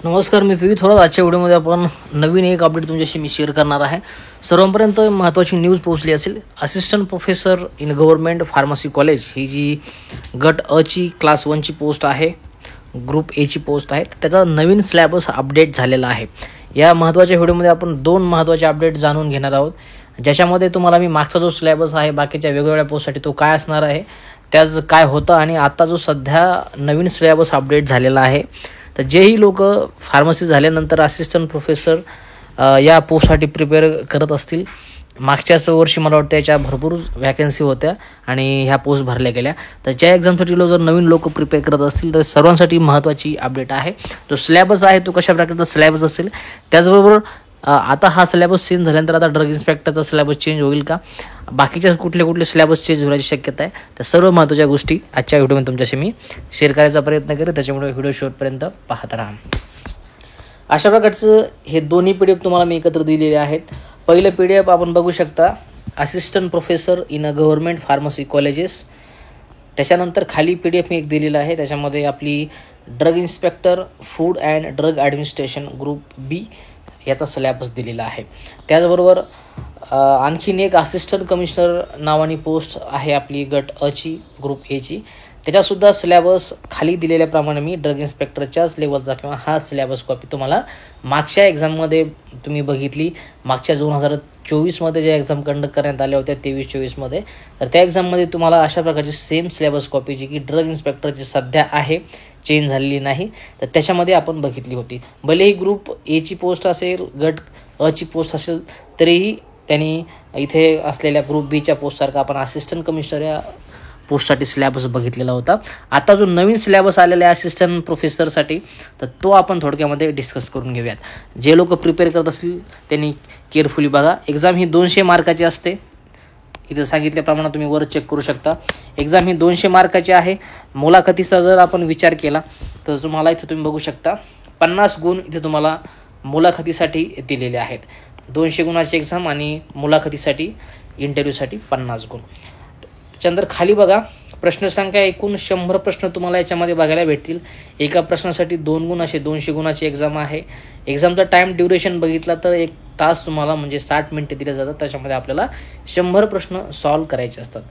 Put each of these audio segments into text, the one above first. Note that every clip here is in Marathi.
नमस्कार, मी पी थोरात. आजच्या व्हिडिओमध्ये आपण नवीन एक अपडेट तुमच्याशी मी शेअर करणार आहे. सर्वांपर्यंत महत्त्वाची न्यूज पोहोचली असेल. Assistant professor in government pharmacy college ही जी गट अ ची क्लास 1 ची पोस्ट आहे, ग्रुप ए ची पोस्ट आहे, त्याचा नवीन सिलेबस अपडेट झालेला आहे. या महत्त्वाच्या व्हिडिओमध्ये आपण 2 महत्त्वाचे अपडेट जाणून घेणार आहोत, ज्याच्यामध्ये तुम्हाला मी मागचा जो सिलेबस आहे बाकीच्या वेगवेगळ्या पोस्टसाठी तो काय असणार आहे, त्याच काय होतं आणि आता जो सध्या नवीन सिलेबस अपडेट झालेला आहे. तर जेही लोक फार्मसी झाल्यानंतर असिस्टंट प्रोफेसर या पोस्टसाठी प्रिपेअर करत असतील, मागच्याच वर्षी मला वाटतं याच्या भरपूर वॅकन्सी होत्या आणि ह्या पोस्ट भरल्या गेल्या. तर ज्या एक्झामसाठी जर नवीन लोक प्रिपेअर करत असतील तर सर्वांसाठी महत्त्वाची अपडेट आहे. जो सिलेबस आहे तो कशा प्रकारचा सिलेबस असेल, त्याचबरोबर आता हा सिलेबस चेंज झाल्यानंतर आता ड्रग इन्स्पेक्टरचा सिलेबस चेंज होईल का, बाकीच्या कुठले सिलेबस चेंज होण्याची शक्यता आहे, त्या सर्व महत्त्वाच्या गोष्टी आजच्या व्हिडिओमध्ये तुमच्याशी मी शेअर करायचा प्रयत्न करेन. त्याच्यामुळे व्हिडिओ शेवटपर्यंत पाहत राहा. अशा प्रकारचं हे दोन्ही PDF तुम्हाला मी एकत्र दिलेले आहेत. पहिलं PDF आपण बघू शकता, assistant professor in a government pharmacy colleges. त्याच्यानंतर खाली PDF मी एक दिलेला आहे, त्याच्यामध्ये आपली drug inspector food and drug administration group B याचा सिलेबस दिलेला आहे. त्याचबरोबर आणखीन एक असिस्टंट कमिशनर नावानी पोस्ट आहे आपली गट अ ची, ग्रुप ए ची. त्याच्यासुद्धा सिलेबस खाली दिलेल्याप्रमाणे मी ड्रग इन्स्पेक्टरच्याच लेवलचा किंवा हा सिलेबस कॉपी तुम्हाला मागच्या एक्झाममध्ये तुम्ही बघितली, मागच्या 2024मध्ये ज्या एक्झाम कंडक्ट करण्यात आल्या होत्या 23-24मध्ये, तर त्या एक्झाममध्ये तुम्हाला अशा प्रकारची सेम सिलेबस कॉपी जी की ड्रग इन्स्पेक्टरची सध्या आहे, चेंज झालेली नाही, तर त्याच्यामध्ये आपण बघितली होती. भलेही ग्रुप ए ची पोस्ट असेल, गट अ ची पोस्ट असेल, तरीही त्यांनी इथे असलेल्या ग्रुप बीच्या पोस्टसारखा आपण असिस्टंट कमिशनर या पोस्टसाठी सिलेबस बघितलेला होता. आता जो नवीन सिलेबस आलेला आहे असिस्टंट प्रोफेसरसाठी, तर तो आपण थोडक्यामध्ये डिस्कस करून घेऊयात. जे लोक प्रिपेअर करत असतील त्यांनी केअरफुली बघा. एक्झाम ही 200 मार्काची असते. इथं सांगितल्याप्रमाणे तुम्ही वर चेक करू शकता. एक्झाम ही 200 मार्काची आहे. मुलाखतीचा जर आपण विचार केला तर तुम्हाला इथं तुम्ही बघू शकता 50 गुण इथे तुम्हाला मुलाखतीसाठी दिलेले आहेत. 200 गुणाची एक्झाम आणि मुलाखतीसाठी इंटरव्ह्यूसाठी 50 गुण. त्याच्यानंतर खाली बघा, प्रश्नसंख्या एकूण 100 प्रश्न तुम्हाला याच्यामध्ये बघायला भेटतील. एका प्रश्नासाठी 2 गुण असे 200 गुणाची एक्झाम आहे. एक्झामचा टाईम ड्युरेशन बघितला तर 1 तास तुम्हाला म्हणजे 60 मिनिटे दिले जातात. त्याच्यामध्ये आपल्याला 100 प्रश्न सॉल्व करायचे असतात.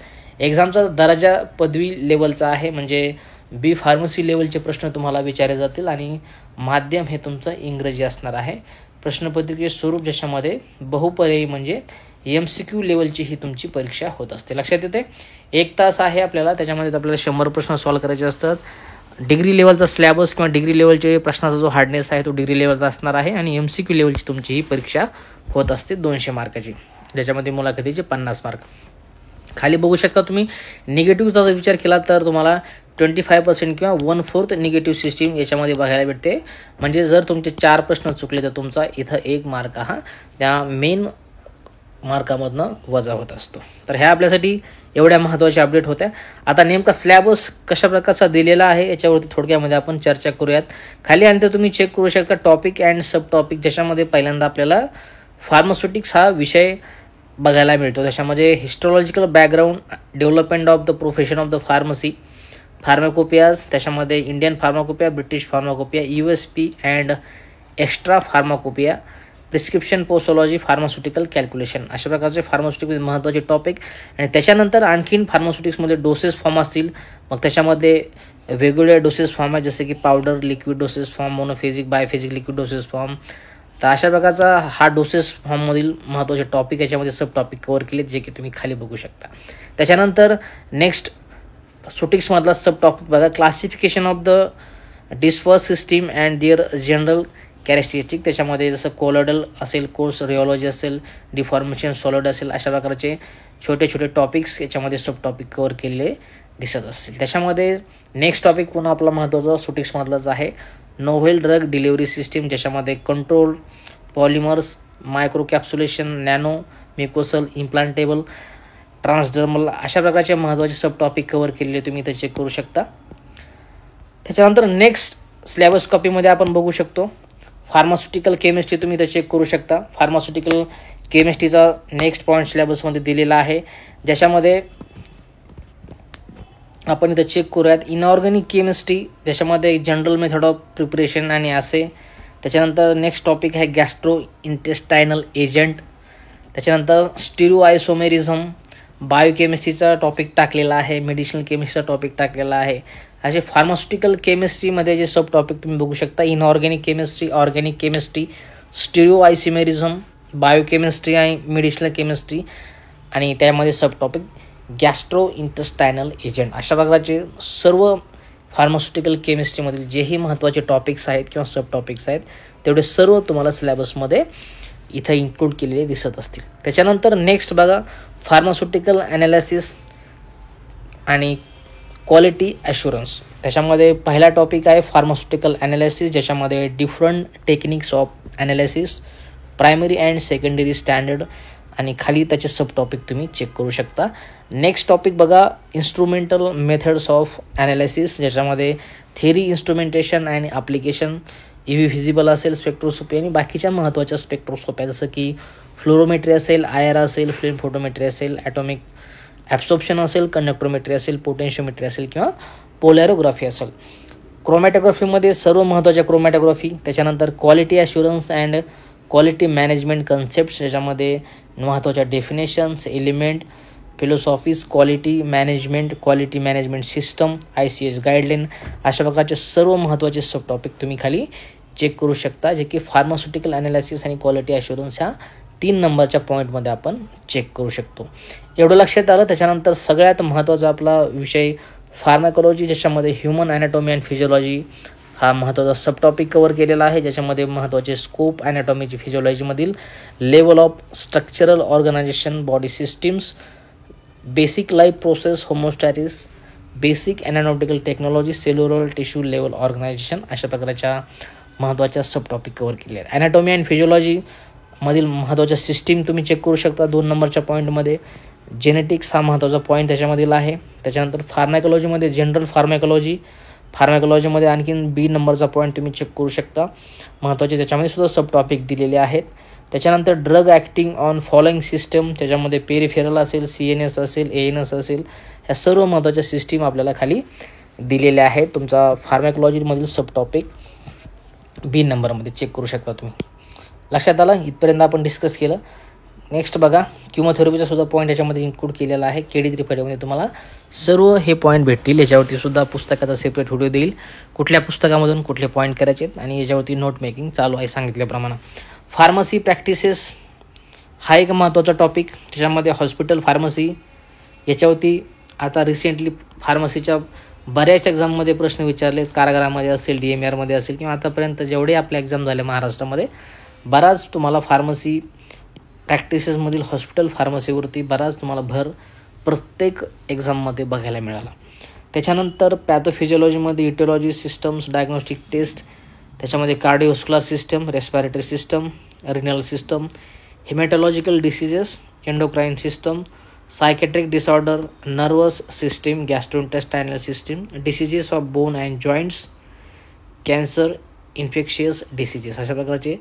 एक्झामचा दर्जा पदवी लेवलचा आहे, म्हणजे बी फार्मसी लेवलचे प्रश्न तुम्हाला विचारले जातील आणि माध्यम हे तुमचं इंग्रजी असणार आहे. प्रश्नपत्रिकेचे स्वरूप ज्याच्यामध्ये बहुपर्यायी म्हणजे MCQ लेवलची ही तुमची परीक्षा होत असते. लक्षात येते, 1 तास आहे आपल्याला, त्याच्यामध्ये आपल्याला 100 प्रश्न सॉल्व करायचे असतात. डिग्री लेवलचा सिलेबस किंवा डिग्री लेवलचे प्रश्नाचा जो हार्डनेस आहे तो डिग्री लेवलचा असणार आहे आणि MCQ लेवलची तुमची ही परीक्षा होत असते 200 मार्काची, ज्याच्यामध्ये मुलाखतीचे 50 मार्क. खाली बघू शकता तुम्ही, निगेटिव्हचा जर विचार केला तर तुम्हाला 25% किंवा 1/4 निगेटिव्ह सिस्टीम याच्यामध्ये बघायला भेटते. म्हणजे जर तुमचे 4 प्रश्न चुकले तर तुमचा इथं 1 मार्क हा त्या मेन मार्कामधनं वजा होत असतो. तर ह्या आपल्यासाठी एवढ्या महत्त्वाच्या अपडेट होत्या. आता नेमका सिलेबस कशा प्रकारचा दिलेला आहे याच्यावरती थोडक्यामध्ये आपण चर्चा करूयात. खाली आणि तुम्ही चेक करू शकता टॉपिक अँड सब टॉपिक, ज्याच्यामध्ये पहिल्यांदा आपल्याला फार्मास्युटिक्स हा विषय बघायला मिळतो. त्याच्यामध्ये histological background, development of the profession of the pharmacy, pharmacopoeias, त्याच्यामध्ये Indian pharmacopoeia, British pharmacopoeia, USP and extra pharmacopoeia, prescription posology, pharmaceutical calculation, अशा प्रकारचे फार्मास्युटिक्स महत्त्वाचे टॉपिक. आणि त्याच्यानंतर आणखीन फार्मास्युटिक्समध्ये डोसेस फॉर्म असतील. मग त्याच्यामध्ये वेगवेगळे डोसेस फॉर्म आहेत, जसे की powder, liquid doses form, monophasic, biphasic liquid doses form. तर अशा प्रकारचा हा डोसेस फॉर्ममधील महत्त्वाचे टॉपिक याच्यामध्ये सब टॉपिक कव्हर केले, जे की तुम्ही खाली बघू शकता. त्याच्यानंतर नेक्स्ट सुटिक्समधला सब टॉपिक बघा, classification of the disperse system and their general characteristic. त्याच्यामध्ये जसं कोलोडल असेल, कोर्स रिओलॉजी असेल, डिफॉर्मेशन सॉलिड असेल, अशा प्रकारचे छोटे छोटे टॉपिक्स याच्यामध्ये सब टॉपिक कव्हर केलेले दिसत असतील. त्याच्यामध्ये नेक्स्ट टॉपिक पुन्हा आपला महत्त्वाचा सुटिक्समधलाच आहे, नोव्हेल ड्रग डिलिव्हरी सिस्टीम, ज्याच्यामध्ये कंट्रोल, पॉलिमर्स, मायक्रोकॅप्सुलेशन, नॅनो म्युकोसल, इम्प्लांटेबल, ट्रान्सडर्मल, अशा प्रकारचे महत्त्वाचे सब टॉपिक कव्हर केलेले तुम्ही इथे चेक करू शकता. त्याच्यानंतर नेक्स्ट सिलेबस कॉपीमध्ये आपण बघू शकतो फार्मास्युटिकल केमिस्ट्री, तुम्ही इथे चेक करू शकता. फार्मास्युटिकल केमिस्ट्रीचा नेक्स्ट पॉईंट सिलेबसमध्ये दिलेला आहे, ज्याच्यामध्ये आपण इथं चेक करूयात इनऑर्गॅनिक केमिस्ट्री, ज्याच्यामध्ये जनरल मेथड ऑफ प्रिपरेशन आणि असे त्याच्यानंतर नेक्स्ट टॉपिक आहे गॅस्ट्रो इंटेस्टायनल एजंट. त्याच्यानंतर स्टिरिओआयसोमेरिझम, बायोकेमिस्ट्रीचा टॉपिक टाकलेला आहे, मेडिसिनल केमिस्ट्रीचा टॉपिक टाकलेला आहे. असे फार्मास्युटिकल केमिस्ट्रीमध्ये जे सब टॉपिक तुम्ही बघू शकता, inorganic chemistry, organic chemistry, stereoisomerism, biochemistry आणि मेडिसिनल केमिस्ट्री, आणि त्यामध्ये sub topic gastro intestinal agent. अशा प्रकारचे सर्व फार्मास्युटिकल केमिस्ट्रीमधील जेही महत्त्वाचे टॉपिक्स आहेत किंवा सब टॉपिक्स आहेत तेवढे सर्व तुम्हाला सिलेबसमध्ये इथं इन्क्लूड केलेले दिसत असतील. त्याच्यानंतर नेक्स्ट बघा, फार्मास्युटिकल ॲनालिसिस आणि क्वालिटी ॲश्युरन्स. त्याच्यामध्ये पहिला टॉपिक आहे फार्मास्युटिकल ॲनालिसिस, ज्याच्यामध्ये different techniques of analysis, primary and secondary standard, आणि खाली त्याचे सब टॉपिक तुम्ही चेक करू शकता. नेक्स्ट टॉपिक बघा, इन्स्ट्रुमेंटल मेथड्स ऑफ ॲनालिसिस, ज्याच्यामध्ये थिअरी, इन्स्ट्रुमेंटेशन आणि ॲप्लिकेशन, व्हिजिबल असेल, स्पेक्ट्रोस्कोपी आणि बाकीच्या महत्त्वाच्या स्पेक्ट्रोस्कोपी जसं की फ्लोरोमेट्री असेल, IR असेल, फिल्म फोटोमेट्री असेल, ॲटॉमिक ॲब्सॉर्प्शन असेल, कंडक्टोमेट्री असेल, पोटेन्शियोमेट्री असेल किंवा पोलॅरोग्राफी असेल. क्रोमॅटोग्राफीमध्ये सर्व महत्त्वाच्या क्रोमॅटोग्राफी. त्याच्यानंतर quality assurance and quality management concepts, ज्याच्यामध्ये महत्त्वाच्या definitions, element, philosophies, quality management system, ICH guideline, अशा प्रकारचे सर्व महत्त्वाचे सब टॉपिक तुम्ही खाली चेक करू शकता, जे की फार्मास्युटिकल ॲनालिसिस आणि क्वालिटी ॲश्युरन्स ह्या 3 नंबरच्या पॉईंटमध्ये आपण चेक करू शकतो. एवढं लक्षात आलं. त्याच्यानंतर सगळ्यात महत्त्वाचा आपला विषय फार्माकोलॉजी, ज्याच्यामध्ये ह्युमन ॲनाटॉमी अँड फिजिओलॉजी हा महत्त्वाचा सब टॉपिक कवर केलेला आहे, ज्याच्यामध्ये महत्त्वाचे स्कोप, ॲनाटॉमीची, फिजिओलॉजीमधील level of structural organization, body systems, basic life process, homeostasis, basic anatomical technology, cellular tissue level organization, अशा प्रकारच्या महत्त्वाच्या सब टॉपिक कवर केले आहेत. ॲनाटॉमी अँड फिजिओलॉजी मधील महत्त्वाच्या सिस्टीम तुम्ही चेक करू शकता 2 नंबरच्या पॉईंटमध्ये. जेनेटिक्स हा महत्त्वाचा पॉईंट त्याच्यामधील आहे. त्याच्यानंतर फार्मॅकोलॉजीमध्ये जनरल फार्मॅकोलॉजीमध्ये आणखीन B नंबरचा पॉईंट तुम्ही चेक करू शकता, महत्त्वाचे त्याच्यामध्ये सुद्धा सब टॉपिक दिलेले आहेत. त्याच्यानंतर drug acting on following system, त्याच्यामध्ये पेरिफेरल असेल, CNS असेल, ANS असेल, ह्या सर्व महत्त्वाच्या सिस्टीम आपल्याला खाली दिलेल्या आहेत. तुमचा फार्मॅकोलॉजीमधील सब टॉपिक B नंबरमध्ये चेक करू शकता तुम्ही. लक्षात आलं. इथपर्यंत आपण डिस्कस केलं. नेक्स्ट बघा, किमोथेरपीचा सुद्धा पॉईंट याच्यामध्ये इन्क्लूड केलेला आहे. KD3 फायद्यामध्ये तुम्हाला सर्व हे पॉईंट भेटतील. याच्यावरती सुद्धा पुस्तकाचा सेपरेट व्हिडिओ देईल, कुठल्या पुस्तकामधून कुठले पॉईंट करायचे आहेत, आणि याच्यावरती नोट मेकिंग चालू आहे सांगितल्याप्रमाणे. फार्मसी प्रॅक्टिसेस हा एक महत्त्वाचा टॉपिक, त्याच्यामध्ये हॉस्पिटल फार्मसी, याच्यावरती आता रिसेंटली फार्मसीच्या बऱ्याच एक्झाममध्ये प्रश्न विचारलेत, कारागारामध्ये असेल, DMRमध्ये असेल, किंवा आतापर्यंत जेवढे आपल्या एक्झाम झाले महाराष्ट्रामध्ये, बराच तुम्हाला फार्मसी प्रॅक्टिसेसमधील हॉस्पिटल फार्मसीवरती बराच तुम्हाला भर प्रत्येक एक्झाममध्ये बघायला मिळाला. त्याच्यानंतर पॅथोफिजिओलॉजीमध्ये इटिओलॉजी सिस्टम्स, डायग्नोस्टिक टेस्ट, त्याच्यामध्ये cardiovascular system, respiratory system, renal system, hematological diseases, endocrine system, psychiatric disorder, nervous system, gastrointestinal system, diseases of bone and joints, cancer, infectious diseases, अशा प्रकारचे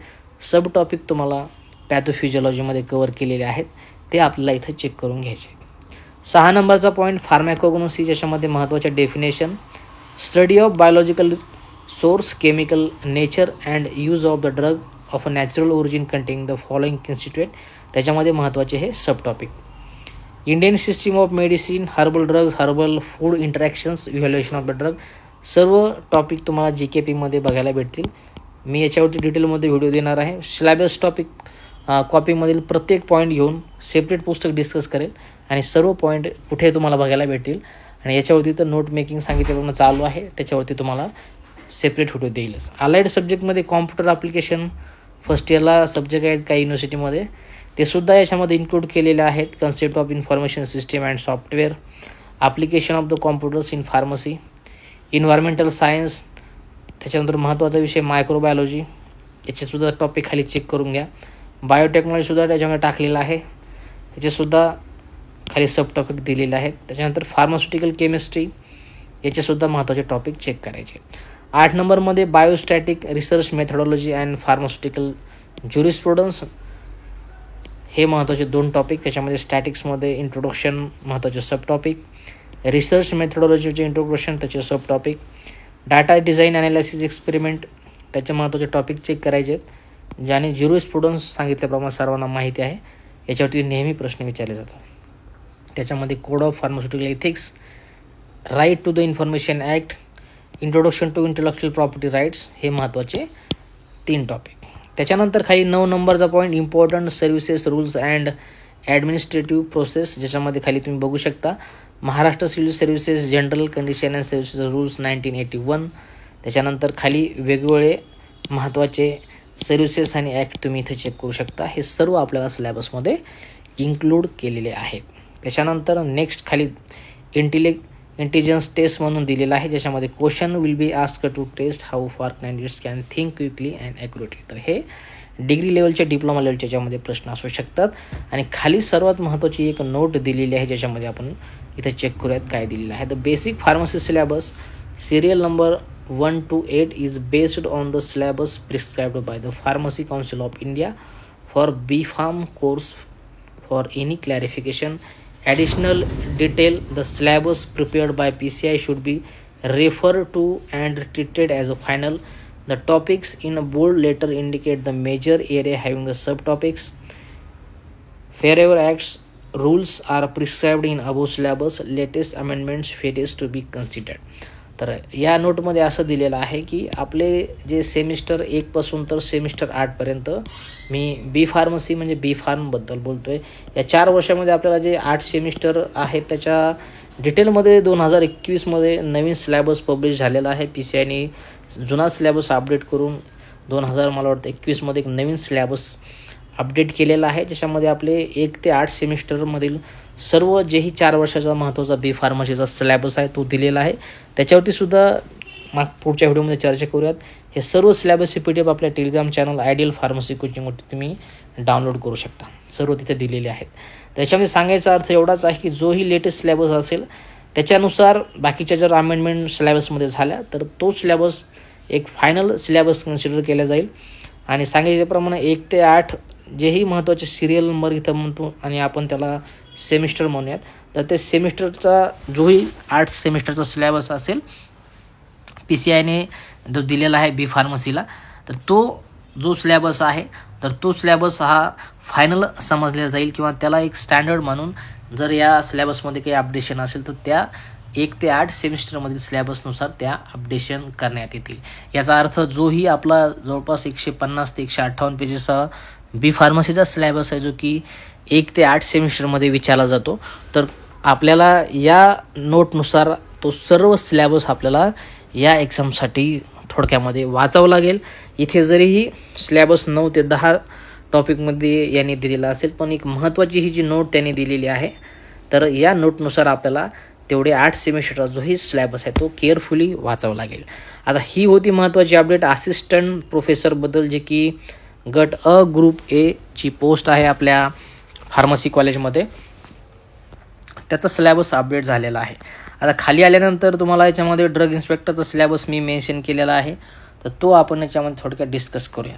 सब टॉपिक तुम्हाला पॅथोफिजिओलॉजीमध्ये कवर केलेले आहेत. ते आपल्याला इथं चेक करून घ्यायचे. 6 नंबरचा पॉईंट फार्मॅकोग्नोसी, ज्याच्यामध्ये महत्त्वाचे definition, study of biological source, chemical nature and use of the drug of a natural origin containing the following constituent, त्याच्यामध्ये महत्त्वाचे हे sub topic. Indian system of medicine, herbal drugs, herbal food interactions, evaluation of the drug, सर्व टॉपिक तुम्हाला GKPमध्ये बघायला भेटतील. मी याच्यावरती डिटेलमध्ये व्हिडिओ देणार आहे. सिलेबस टॉपिक कॉपीमधील प्रत्येक पॉईंट घेऊन सेपरेट पुस्तक डिस्कस करेल, आणि सर्व पॉईंट कुठे तुम्हाला बघायला भेटतील. आणि याच्यावरती तर नोट मेकिंग सांगितल्याप्रमाणे चालू आहे, त्याच्यावरती तुम्हाला सेपरेट व्हिडिओ देईलच. अलाइड सब्जेक्टमध्ये कॉम्प्युटर ॲप्लिकेशन फर्स्ट इयरला सब्जेक्ट आहेत काही युनिव्हर्सिटीमध्ये, ते सुद्धा याच्यामध्ये इन्क्लूड केलेले आहेत. Concept of information system and software, application of the computers in pharmacy, environmental science, त्याच्यानंतर महत्त्वाचा विषय मायक्रोबायोलॉजी, याचेसुद्धा टॉपिक खाली चेक करून घ्या. बायोटेक्नॉलॉजीसुद्धा त्याच्यामध्ये टाकलेलं आहे, याचेसुद्धा खाली सब टॉपिक दिलेले आहेत. त्याच्यानंतर फार्मास्युटिकल केमिस्ट्री, याचेसुद्धा महत्त्वाचे टॉपिक चेक करायचे. 8 नंबरमध्ये biostatistic research methodology and pharmaceutical jurisprudence, हे महत्त्वाचे 2 टॉपिक. त्याच्यामध्ये स्टॅटिक्समध्ये इंट्रोडक्शन महत्त्वाचे सब टॉपिक, रिसर्च मेथडॉलॉजीचे इंट्रोडक्शन त्याचे sub topic, data design analysis experiment, त्याचे महत्त्वाचे टॉपिक चेक करायचे आहेत, ज्याने ज्युरिस्प्रुडन्स सांगितल्याप्रमाणे सर्वांना माहिती आहे, याच्यावरती नेहमी प्रश्न विचारले जातात. त्याच्यामध्ये code of pharmaceutical ethics, right to the information act, introduction to intellectual property rights, हे महत्त्वाचे 3 टॉपिक. त्याच्यानंतर खाली 9 नंबरचा point important services rules and administrative process, ज्याच्यामध्ये खाली तुम्ही बघू शकता Maharashtra civil services general condition and services rules 1981. त्याच्यानंतर खाली वेगवेगळे महत्त्वाचे सर्व्हिसेस आणि ॲक्ट तुम्ही इथे चेक करू शकता. हे सर्व आपल्याला सिलेबसमध्ये इन्क्लूड केलेले आहेत. त्याच्यानंतर नेक्स्ट खाली इंटेलिजन्स टेस्ट म्हणून दिलेला आहे, ज्याच्यामध्ये question will be asked to test how far candidates can think quickly and accurately. तर हे डिग्री लेवलच्या डिप्लोमा लेवलच्या ज्यामध्ये प्रश्न असू शकतात. आणि खाली सर्वात महत्त्वाची एक नोट दिलेली आहे, ज्याच्यामध्ये आपण इथे चेक करूयात काय दिलेलं आहे. The basic pharmacy syllabus serial number 1 to 8 is based on the syllabus prescribed by the Pharmacy Council of India for B.Pharm course. For any clarification, additional detail, the syllabus prepared by PCI should be referred to and treated as a final. The topics in a bold letter indicate the major area having the subtopics. Wherever acts rules are prescribed in above syllabus, latest amendments features to be considered. तर या नोटमध्ये असं दिलेलं आहे की आपले जे सेमिस्टर 1 पासून तर सेमिस्टर 8 पर्यंत, मी बी फार्मसी म्हणजे बी फार्मबद्दल बोलतो आहे, या 4 वर्षामध्ये आपल्याला जे 8 सेमिस्टर आहेत त्याच्या डिटेलमध्ये 2021मध्ये नवीन सिलेबस पब्लिश झालेला आहे. PCIने जुना सिलेबस अपडेट करून 2021मध्ये एक नवीन सिलेबस अपडेट केलेला आहे, ज्याच्यामध्ये आपले 1 ते 8 सेमिस्टरमधील सर्व जेही 4 वर्षाचा महत्त्वाचा बी फार्मसीचा सिलेबस आहे तो दिलेला आहे. त्याच्यावरती सुद्धा पुढच्या व्हिडिओमध्ये चर्चा करूयात. हे सर्व सिलेबसची PDF आपल्या टेलिग्राम चॅनल आयडियल फार्मसी कोचिंगवरती तुम्ही डाउनलोड करू शकता. सर्व तिथे दिलेले आहेत. त्याच्यामध्ये सांगायचा अर्थ एवढाच आहे की जोही लेटेस्ट सिलेबस असेल त्याच्यानुसार बाकीच्या जर अमेंडमेंट सिलेबसमध्ये झाल्या तर तो सिलेबस एक फायनल सिलेबस कन्सिडर केला जाईल. आणि सांगितल्याप्रमाणे 1 ते 8 जेही महत्त्वाचे सिरियल नंबर इथं म्हणतो आणि आपण त्याला सेमिस्टर म्हणूयात, तर ते सेमिस्टरचा जोही 8 सेमिस्टरचा सिलेबस असेल PCIने जो दिलेला आहे बी फार्मसीला, तर तो जो सिलेबस आहे तर तो सिलेबस हा फायनल समजला जाईल किंवा त्याला एक स्टँडर्ड म्हणून जर या सिलेबसमध्ये काही अपडेशन असेल तर त्या 1 ते 8 सेमिस्टरमधील सिलेबसनुसार त्या अपडेशन करण्यात येतील. याचा अर्थ जोही आपला जवळपास 150 ते 158 पेजेसचा बी फार्मसीचा सिलेबस आहे जो की 1 ते 8 सेमिस्टरमध्ये विचारला जातो, तर आपल्याला या नोटनुसार तो सर्व सिलेबस आपल्याला या एक्झामसाठी थोडक्यामध्ये वाचावं लागेल. इथे जरीही सिलेबस 9 ते 10 टॉपिकमध्ये यांनी दिलेला असेल, पण एक महत्त्वाची ही जी नोट त्यांनी दिलेली आहे, तर या नोटनुसार आपल्याला तेवढे 8 सेमिस्टरचा जोही सिलेबस आहे तो केअरफुली वाचावं लागेल. आता ही होती महत्त्वाची अपडेट असिस्टंट प्रोफेसरबद्दल, जे की गट अ ग्रुप ए ची पोस्ट आहे आपल्या फार्मसी कॉलेजमध्ये. त्याचा सिलेबस अपडेट झालेला आहे. आता खाली आल्यानंतर तुम्हाला याच्यामध्ये ड्रग इन्स्पेक्टरचा सिलेबस मी मेन्शन केलेला आहे, तर तो आपण याच्यामध्ये थोडक्यात डिस्कस करूया.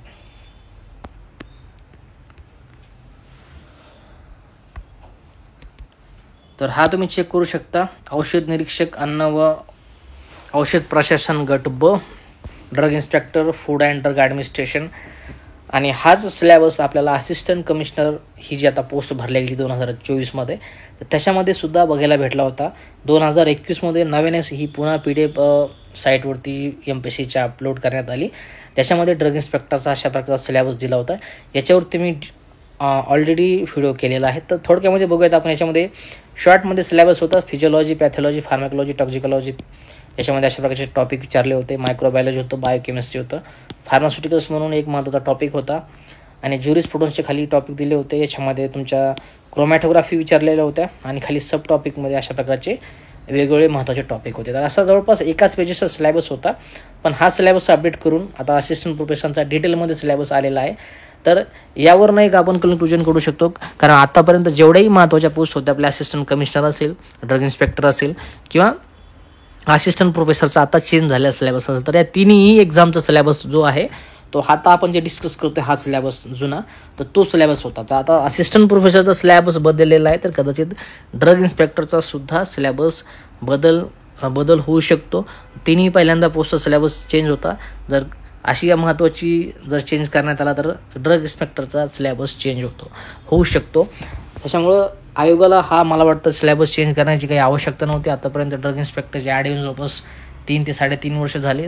तर हा तुम्ही चेक करू शकता. औषध निरीक्षक अन्न व औषध प्रशासन गट ब, drug inspector food and drug administration. आणि हाच सिलेबस आपल्याला असिस्टंट कमिशनर ही जी आता पोस्ट भरल्या गेली 2024मध्ये, तर त्याच्यामध्ये सुद्धा बघायला भेटला होता. 2021मध्ये नव्यानेच ही पुन्हा PDF साईटवरती MPSCच्या अपलोड करण्यात आली. त्याच्यामध्ये ड्रग इन्स्पेक्टरचा अशा प्रकारचा सिलेबस दिला होता. याच्यावरती मी ऑलरेडी व्हिडिओ केलेला आहे. तर थोडक्यामध्ये बघूयात आपण. याच्यामध्ये शॉर्टमध्ये सिलेबस होता. फिजिओलॉजी, पॅथॉलॉजी, फार्माकोलॉजी, टॉक्झिकोलॉजी, याच्यामध्ये अशा प्रकारचे टॉपिक विचारले होते. मायक्रोबायोलॉजी होतं, बायोकेमिस्ट्री होतं, फार्मास्युटिकल्स म्हणून एक महत्त्वाचा टॉपिक होता आणि ज्युरिस्प्रुडन्सचे खाली टॉपिक दिले होते. याच्यामध्ये तुमच्या क्रोमॅटोग्राफी विचारलेल्या होत्या आणि खाली सब टॉपिकमध्ये अशा प्रकारचे वेगवेगळे महत्त्वाचे टॉपिक होते. तर असा जवळपास एकाच पेजेसचा सिलेबस होता, पण हा सिलेबस अपडेट करून आता असिस्टंट प्रोफेसरचा डिटेलमध्ये सिलेबस आलेला आहे. तर यावरनं एक आपण कन्क्लुजन करू शकतो, कारण आतापर्यंत जेवढ्याही महत्त्वाच्या पोस्ट होत्या, आपल्या असिस्टंट कमिशनर असेल, ड्रग इन्स्पेक्टर असेल किंवा असिस्टंट प्रोफेसरचा आता चेंज झालेला सिलेबस असेल, तर या तिन्ही एक्झामचा सिलेबस जो आहे तो आता आपण जे डिस्कस करतो हा सिलेबस जुना, तर तो सिलेबस होता. तर आता असिस्टंट प्रोफेसरचा सिलेबस बदललेला आहे, तर कदाचित ड्रग इन्स्पेक्टरचा सुद्धा सिलेबस बदल होऊ शकतो. तिन्ही पहिल्यांदा पोस्टचा सिलेबस चेंज होता. जर अशी या महत्त्वाची जर चेंज करण्यात आला तर ड्रग इन्स्पेक्टरचा सिलेबस चेंज होऊ शकतो. त्याच्यामुळं आयोगाला मला वाटतं सिलेबस चेंज करण्याची काही आवश्यकता नव्हती. आतापर्यंत ड्रग इन्स्पेक्टरचे ॲड येऊन जवळपास 3 ते 3.5 वर्ष झाले.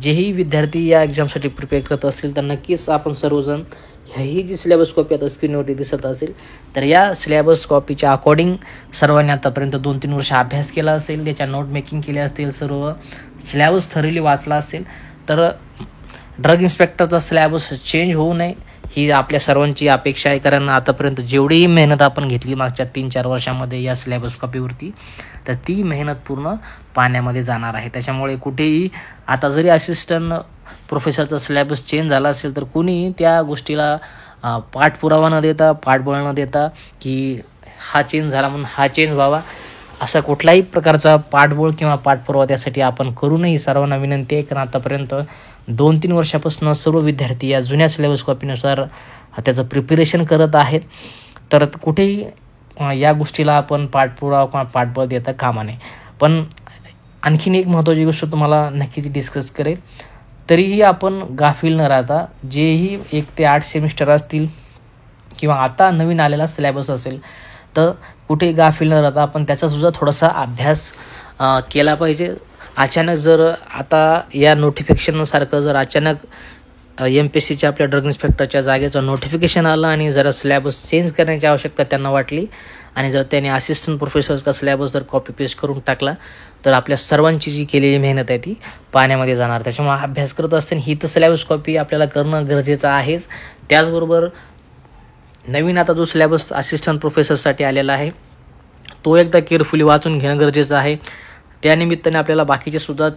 जेही विद्यार्थी या एक्झामसाठी प्रिपेअर करत असतील तर नक्कीच आपण सर्वजण ही जी सिलेबस कॉपी आता स्क्रीनवरती दिसत असेल तर या सिलेबस कॉपीच्या अकॉर्डिंग सर्वांनी आतापर्यंत 2-3 वर्ष अभ्यास केला असेल, त्याच्या नोट मेकिंग केले असतील, सर्व सिलेबस थरली वाचला असेल तर ड्रग इन्स्पेक्टरचा सिलेबस चेंज होऊ नये ही आपल्या सर्वांची अपेक्षा आहे. कारण आतापर्यंत जेवढीही मेहनत आपण घेतली मागच्या 3-4 वर्षामध्ये या सिलेबस कॉपीवरती तर ती मेहनत पूर्ण पाण्यामध्ये जाणार आहे. त्याच्यामुळे कुठेही आता जरी असिस्टंट प्रोफेसरचा सिलेबस चेंज झाला असेल तर कुणीही त्या गोष्टीला पाठपुरावा न देता, पाठबळ न देता की हा चेंज झाला म्हणून हा चेंज व्हावा असा कुठलाही प्रकारचा पाठबळ किंवा पाठपुरावा त्यासाठी आपण करू नये, सर्वांना विनंती आहे. कारण आतापर्यंत 2-3 वर्षापासून सर्व विद्यार्थी या जुन्या सिलेबस कॉपीनुसार त्याचं प्रिपरेशन करत आहेत. तर कुठेही या गोष्टीला आपण पाठपुरावा किंवा पाठबळ देता कामा नये. पण आणखीन एक महत्त्वाची गोष्ट तुम्हाला नक्कीच डिस्कस करेल. तरीही आपण गाफील न राहता जेही 1 ते 8 सेमिस्टर असतील किंवा आता नवीन आलेला सिलेबस असेल तर कुठे गाफील न राहता आपण त्याचासुद्धा थोडासा अभ्यास केला पाहिजे. अचानक जर आता या नोटिफिकेशनसारखं जर अचानक MPSCच्या आपल्या ड्रग इन्स्पेक्टरच्या जागेचं नोटिफिकेशन आलं आणि जरा सिलेबस चेंज करण्याची आवश्यकता त्यांना वाटली आणि जर त्यांनी असिस्टंट प्रोफेसरचा सिलेबस जर कॉपी पेस्ट करून टाकला तर आपल्या सर्वांची जी केलेली मेहनत आहे ती पाण्यामध्ये जाणार. त्याच्यामुळे अभ्यास करत असताना ही तर सिलेबस कॉपी आपल्याला करणं गरजेचं आहेच. त्याचबरोबर नवीन आता जो सिलेबस असिस्टंट प्रोफेसरसाठी आलेला आहे तो एकदा केअरफुली वाचून घेणं गरजेचं आहे. त्यानिमित्ताने आपल्याला बाकीचे सुद्धा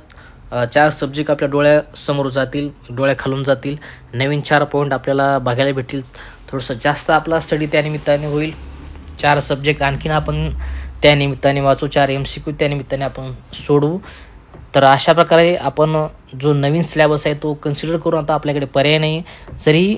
4 सब्जेक्ट आपल्या डोळ्यासमोर जातील, डोळ्याखालून जातील. नवीन 4 पॉईंट आपल्याला बघायला भेटतील. थोडंसं जास्त आपला स्टडी त्यानिमित्ताने होईल. 4 सब्जेक्ट आणखीन आपण त्यानिमित्ताने वाचू, 4 MCQ त्यानिमित्ताने आपण सोडवू. तर अशा प्रकारे आपण जो नवीन सिलेबस आहे तो कन्सिडर करून आता आपल्याकडे पर्याय नाही. जरी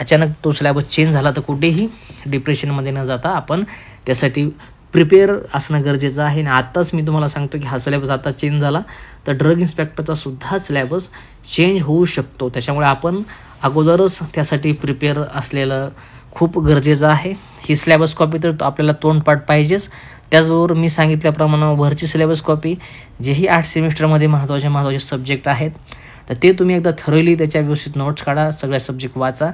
अचानक तो सिलेबस चेंज झाला तर कुठेही डिप्रेशनमध्ये न जाता आपण त्यासाठी प्रिपेअर असणं गरजेचं आहे. आणि आत्ताच मी तुम्हाला सांगतो की हा सिलेबस आता चेंज झाला तर ड्रग इन्स्पेक्टरचा सुद्धा सिलेबस चेंज होऊ शकतो. त्याच्यामुळे आपण अगोदरच त्यासाठी प्रिपेअर असलेलं खूप गरजेचं आहे. ही सिलेबस कॉपी तर आपल्याला तोंडपाठ पाहिजेच. त्याचबरोबर मी सांगितल्याप्रमाणे वरची सिलेबस कॉपी जेही 8 सेमिस्टरमध्ये महत्त्वाचे सब्जेक्ट आहेत तर ते तुम्ही एकदा थरोली त्याच्या व्यवस्थित नोट्स काढा, सगळ्या सब्जेक्ट वाचा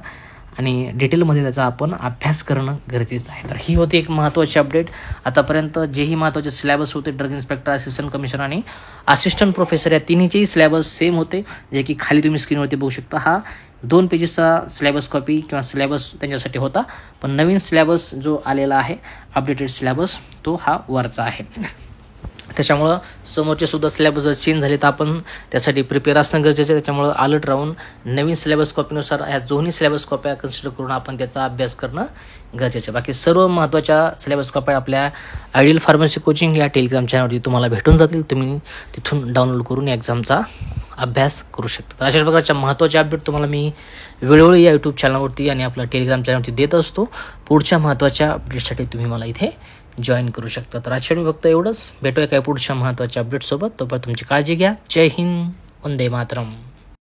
आणि डिटेलमध्ये त्याचा आपण अभ्यास करणं गरजेचं आहे. तर ही होती एक महत्त्वाची अपडेट. आतापर्यंत जेही महत्त्वाचे सिलेबस होते ड्रग इन्स्पेक्टर, असिस्टंट कमिशनर आणि असिस्टंट प्रोफेसर या तिन्हीचेही सिलेबस सेम होते, जे की खाली तुम्ही स्क्रीनवरती बघू शकता. हा 2 पेजेसचा सिलेबस कॉपी किंवा सिलेबस त्यांच्यासाठी होता. पण नवीन सिलेबस जो आलेला आहे अपडेटेड सिलेबस तो हा वरचा आहे. त्याच्यामुळं समोरचे सुद्धा सिलेबस जर चेंज झाले तर आपण त्यासाठी प्रिपेअर असणं गरजेचं आहे. त्याच्यामुळं अलर्ट राहून नवीन सिलेबस कॉपीनुसार ह्या दोन्ही सिलेबस कॉप्या कन्सिडर करून आपण त्याचा अभ्यास करणं गरजेचं आहे. बाकी सर्व महत्त्वाच्या सिलेबस कॉप्या आपल्या आयडियल फार्मसी कोचिंग या टेलिग्राम चॅनलवरती तुम्हाला भेटून जातील. तुम्ही तिथून डाउनलोड करून एक्झामचा अभ्यास करू शकता. तर अशाच प्रकारच्या महत्त्वाच्या अपडेट तुम्हाला मी वेळोवेळी या यूट्यूब चॅनलवरती आणि आपल्या टेलिग्राम चॅनलवरती देत असतो. पुढच्या महत्त्वाच्या अपडेटसाठी तुम्ही मला इथे जॉईन करू शकता. तर आजच्या फक्त एवढंच. भेटूया काय पुढच्या महत्त्वाच्या अपडेटसोबत. तोपर्यंत तुमची काळजी घ्या. जय हिंद, वंदे मातरम.